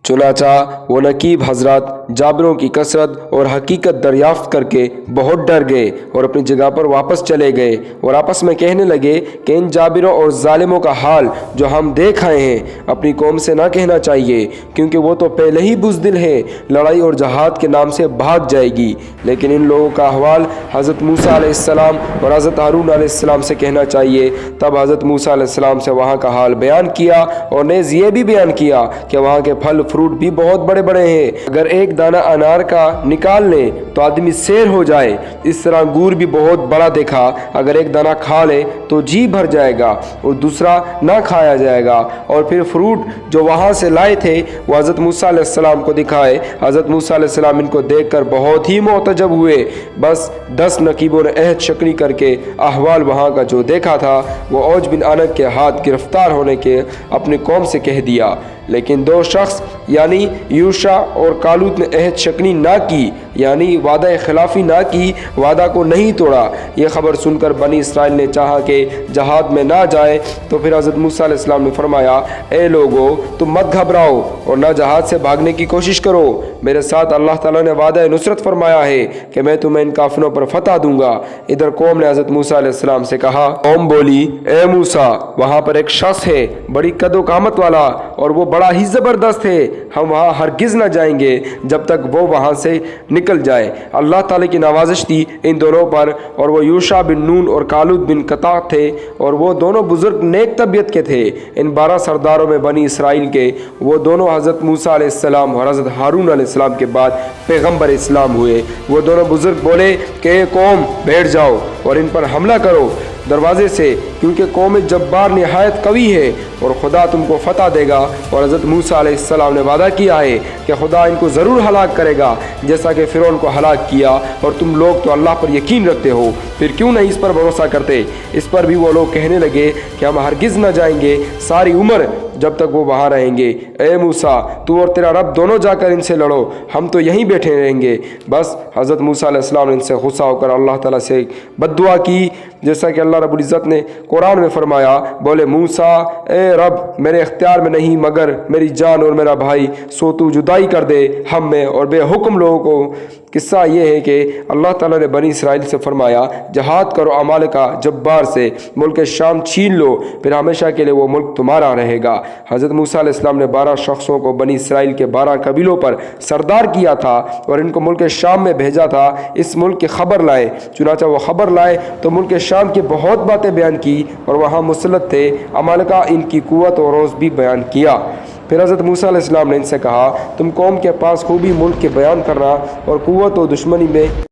चुनाचा वो नकीब हजरत जाबिरों की कसरत और हकीकत दरियाफ्त करके बहुत डर गए और अपनी जगह पर वापस चले गए और आपस में कहने लगे कि इन जाबिरों और जालिमों का हाल जो हम देख आए हैं अपनी कौम से ना कहना चाहिए, क्योंकि वो तो पहले ही बुज़दिल है, लड़ाई और जहाद के नाम से भाग जाएगी। लेकिन इन लोगों का अहवाल हज़रत मूसा अलैहिस्सलाम और हज़रत हारून अलैहिस्सलाम से कहना चाहिए। तब हज़रत मूसा अलैहिस्सलाम से वहाँ का हाल बयान किया और नेज़ ये भी बयान किया कि वहाँ के फल फ्रूट भी बहुत बड़े बड़े हैं। अगर एक दाना अनार का निकाल लें तो आदमी सैर हो जाए। इस तरह अंगूर भी बहुत बड़ा देखा, अगर एक दाना खा ले तो जी भर जाएगा और दूसरा ना खाया जाएगा। और फिर फ्रूट जो वहाँ से लाए थे वो हज़रत मूसा अलैहिस्सलाम को दिखाए। हज़रत मूसा अलैहिस्सलाम इनको देखकर बहुत ही मोतजब हुए। बस 10 नकीबों ने अहद शक्री करके अहवाल वहाँ का जो देखा था वो औज बिन अनक के हाथ गिरफ्तार होने के अपनी कौम से कह दिया। लेकिन 2 शख्स यानी यूशा और कालूत ने अहद शक्री ना की, यानी वादा खिलाफी ना की, वादा को नहीं तोड़ा। ये खबर सुनकर बनी इसराइल ने चाहा कि जहाद में ना जाए, तो फिर हज़रत मूसा अलैहिस्सलाम ने फरमाया, ए लोगो तुम मत घबराओ और ना जहाद से भागने की कोशिश करो। मेरे साथ अल्लाह ताला ने वादा नुसरत फरमाया है कि मैं तुम्हें इन काफिरों पर फतह दूंगा। इधर कौम ने हज़रत मूसा अलैहिस्सलाम से कहा, कौम बोली, ए मूसा वहाँ पर एक शख्स है बड़ी कदो कामत वाला और वो बड़ा ही ज़बरदस्त है, हम वहाँ हरगिज़ ना जाएंगे जब तक वो वहाँ से निकल जाए। अल्लाह ताला की नवाजिश थी इन दोनों पर, और वो यूशा बिन नून और कालूद बिन कता थे और वो दोनों बुज़ुर्ग नेक तबीयत के थे। इन 12 सरदारों में बनी इसराइल के वो दोनों हज़रत मूसा अलैहिस्सलाम और हज़रत हारून अलैहिस्सलाम के बाद पैगम्बर इस्लाम हुए। वो दोनों बुज़ुर्ग बोले कि कौम बैठ जाओ और इन पर हमला करो दरवाजे से, क्योंकि कौम जब्बार निहायत कवी है और खुदा तुमको फतह देगा। और हज़रत मूसा अलैहिस्सलाम ने वादा किया है कि खुदा इनको ज़रूर हलाक करेगा जैसा कि फ़िरौन को हलाक किया। और तुम लोग तो अल्लाह पर यकीन रखते हो, फिर क्यों नहीं इस पर भरोसा करते। इस पर भी वो लोग कहने लगे कि हम हरगिज़ न जाएंगे सारी उम्र जब तक वो वहाँ रहेंगे। ए मूसा तू और तेरा रब दोनों जाकर इनसे लड़ो, हम तो यहीं बैठे रहेंगे। बस हज़रत मूसा अलैहिस्सलाम ने इनसे गुस्सा होकर अल्लाह ताला से बद्दुआ की, जैसा कि अल्लाह रब्बुल इज़्ज़त ने कुरान में फरमाया, बोले मूसा ए रब मेरे इख्तियार में नहीं मगर मेरी जान और मेरा भाई, सो तू जुदाई कर दे हम में और बेहुक्म लोगों को। किस्सा ये है कि अल्लाह ताला ने बनी इसराइल से फरमाया, जहाद करो अमालिका जब्बार से, मुल्क शाम छीन लो, फिर हमेशा के लिए वो मुल्क तुम्हारा रहेगा। हज़रत मूसा अलैहिस्सलाम ने 12 शख्सों को बनी इसराइल के 12 कबीलों पर सरदार किया था और इनको मुल्क शाम में भेजा था इस मुल्क की खबर लाए। चुनाचा वो खबर लाए तो मुल्क शाम की बहुत बातें बयान की और वहाँ मुसलत थे अमालिका, इनकी कुव्वत और रोज़ भी बयान किया। फिर हज़रत मूसा अलैहिस्सलाम ने इनसे कहा, तुम कौम के पास खूबी मुल्क के बयान करना और कुव्वत और दुश्मनी में